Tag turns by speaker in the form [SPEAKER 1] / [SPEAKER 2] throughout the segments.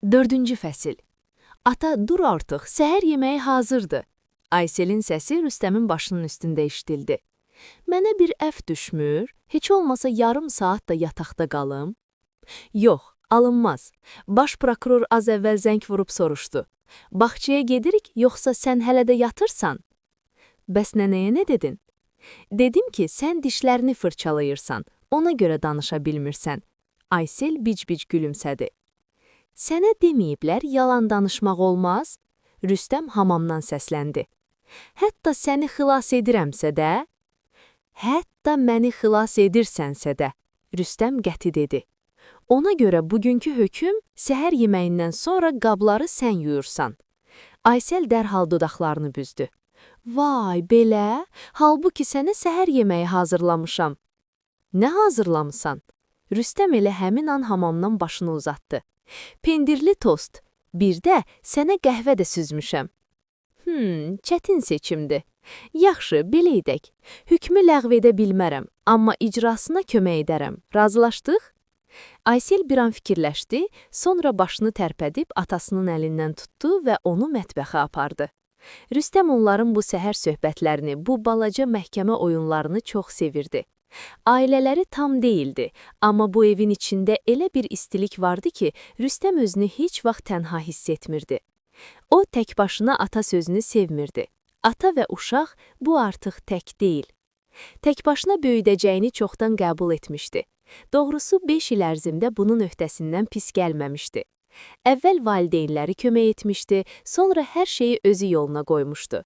[SPEAKER 1] 4-cü fəsil. Ata, dur artıq, səhər yeməyi hazırdır. Ayselin səsi Rüstəmin başının üstündə eşidildi. Mənə bir əf düşmür, heç olmasa yarım saat da yataqda qalım. Yox, alınmaz. Baş prokuror az əvvəl zəng vurub soruşdu. Bağçaya gedirik, yoxsa sən hələ də yatırsan? Bəs nənəyə nə dedin? Dedim ki, sən dişlərini fırçalayırsan, ona görə danışa bilmirsən. Aysel bic-bic gülümsədi. Sənə deməyiblər, yalan danışmaq olmaz? Rüstəm hamamdan səsləndi. Hətta səni xilas edirəmsə də? Hətta məni xilas edirsənsə də, Rüstəm qəti dedi. Ona görə bugünkü hökm, səhər yeməyindən sonra qabları sən yuyursan. Aysel dərhal dodaqlarını büzdü. Vay, belə? Halbuki sənə səhər yeməyi hazırlamışam. Nə hazırlamısan? Rüstəm elə həmin an hamamdan başını uzatdı. Pendirli tost, bir də sənə qəhvə də süzmüşəm. Çətin seçimdir. Yaxşı, belə edək. Hükmü ləğv edə bilmərəm, amma icrasına kömək edərəm. Razılaşdıq? Aysel bir an fikirləşdi, sonra başını tərpədib atasının əlindən tutdu və onu mətbəxə apardı. Rüstəm onların bu səhər söhbətlərini, bu balaca məhkəmə oyunlarını çox sevirdi. Ailələri tam deyildi, amma bu evin içində elə bir istilik vardı ki, Rüstəm özünü heç vaxt tənha hiss etmirdi. O, tək başına ata sözünü sevmirdi. Ata və uşaq bu artıq tək deyil. Tək başına böyüdəcəyini çoxdan qəbul etmişdi. Doğrusu 5 il ərzində bunun öhdəsindən pis gəlməmişdi. Əvvəl valideynləri kömək etmişdi, sonra hər şeyi özü yoluna qoymuşdu.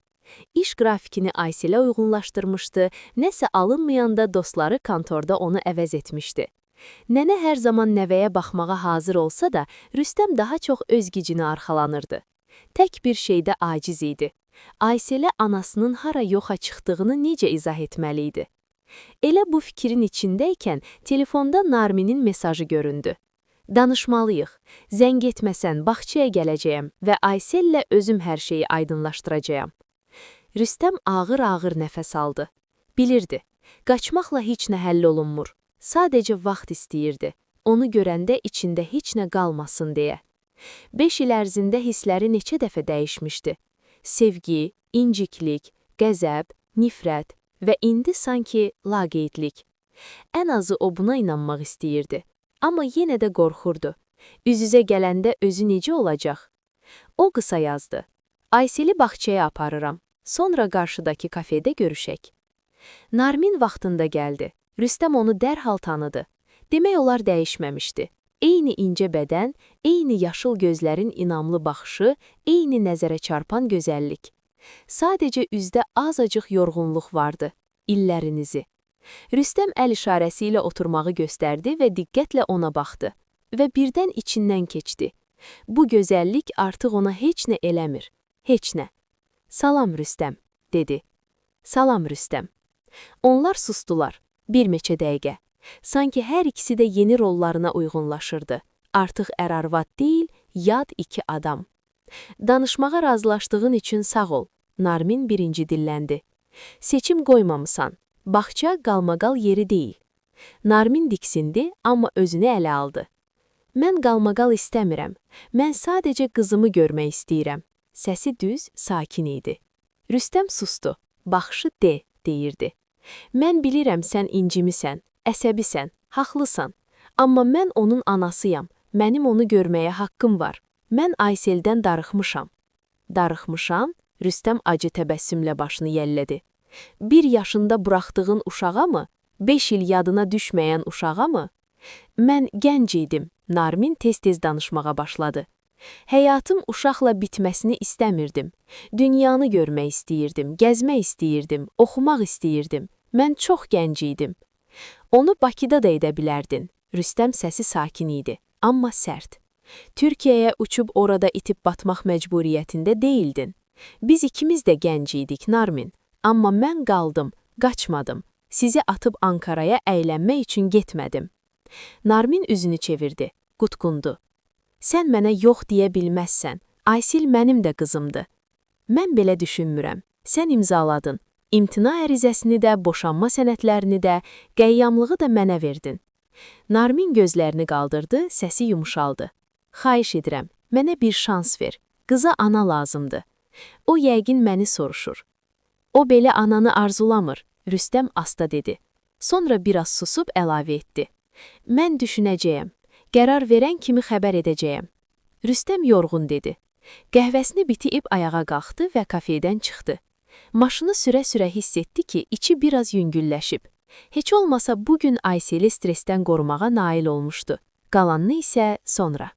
[SPEAKER 1] İş qrafikini Ayselə uyğunlaşdırmışdı, nəsə alınmayanda dostları kontorda onu əvəz etmişdi. Nənə hər zaman nəvəyə baxmağa hazır olsa da, Rüstəm daha çox öz gücünə arxalanırdı. Tək bir şeydə aciz idi. Ayselə anasının hara yoxa çıxdığını necə izah etməli idi? Elə bu fikrin içindəykən telefonda Narminin mesajı göründü. Danışmalıyıq, zəng etməsən bağçaya gələcəyəm və Aysellə özüm hər şeyi aydınlaşdıracağam. Rüstəm ağır-ağır nəfəs aldı. Bilirdi, qaçmaqla heç nə həll olunmur. Sadəcə vaxt istəyirdi. Onu görəndə içində heç nə qalmasın deyə. 5 il ərzində hissləri neçə dəfə dəyişmişdi. Sevgi, inciklik, qəzəb, nifrət və indi sanki laqeydlik. Ən azı o buna inanmaq istəyirdi. Amma yenə də qorxurdu. Üz-üzə gələndə özü necə olacaq? O qısa yazdı. Ayseli bağçaya aparıram. Sonra qarşıdakı kafedə görüşək. Narmin vaxtında gəldi. Rüstəm onu dərhal tanıdı. Demək olar dəyişməmişdi. Eyni incə bədən, eyni yaşıl gözlərin inamlı baxışı, eyni nəzərə çarpan gözəllik. Sadəcə üzdə azacıq yorğunluq vardı. İllərinizi. Rüstəm əl işarəsi ilə oturmağı göstərdi və diqqətlə ona baxdı. Və birdən içindən keçdi. Bu gözəllik artıq ona heç nə eləmir. Heç nə. Salam Rüstəm, dedi. Salam Rüstəm. Onlar sustular. Bir neçə dəqiqə. Sanki hər ikisi də yeni rollarına uyğunlaşırdı. Artıq ər-arvad deyil, yad iki adam. Danışmağa razılaşdığın üçün sağ ol. Narmin birinci dilləndi. Seçim qoymamısan. Bağça qalmaqal yeri deyil. Narmin diksindi, amma özünü ələ aldı. Mən qalmaqal istəmirəm. Mən sadəcə qızımı görmək istəyirəm. Səsi düz, sakin idi. Rüstəm sustu. Baxışı de, deyirdi. Mən bilirəm sən incimisən, əsəbisən, haqlısan. Amma mən onun anasıyam. Mənim onu görməyə haqqım var. Mən Ayseldən darıxmışam. Darıxmışam? Rüstəm acı təbəssümlə başını yəllədi. 1 yaşında buraxdığın uşağa mı? 5 il yadına düşməyən uşağa mı? Mən gənc idim. Narmin tez-tez danışmağa başladı. Həyatım uşaqla bitməsini istəmirdim. Dünyanı görmək istəyirdim, gəzmək istəyirdim, oxumaq istəyirdim. Mən çox gənc idim. Onu Bakıda da edə bilərdin. Rüstəm səsi sakin idi, amma sərt. Türkiyəyə uçub orada itib batmaq məcburiyyətində deyildin. Biz ikimiz də gənc idik, Narmin. Amma mən qaldım, qaçmadım. Sizi atıb Ankaraya əylənmək üçün getmədim. Narmin üzünü çevirdi, qutqundu. Sən mənə yox deyə bilməzsən. Aysel mənim də qızımdır. Mən belə düşünmürəm. Sən imzaladın. İmtina ərizəsini də, boşanma sənədlərini də, qəyyamlığı da mənə verdin. Narmin gözlərini qaldırdı, səsi yumşaldı. Xahiş edirəm, Mənə bir şans ver. Qıza ana lazımdır. O yəqin məni soruşur. O belə ananı arzulamır, Rüstəm asta dedi. Sonra biraz susub əlavə etdi. Mən düşünəcəyəm. Qərar verən kimi xəbər edəcəyəm. Rüstəm yorğun dedi. Qəhvəsini bitib ayağa qalxdı və kafedən çıxdı. Maşını sürə-sürə hiss etdi ki, içi biraz yüngülləşib. Heç olmasa bugün Ayseli stressdən qorumağa nail olmuşdu. Qalanını isə sonra.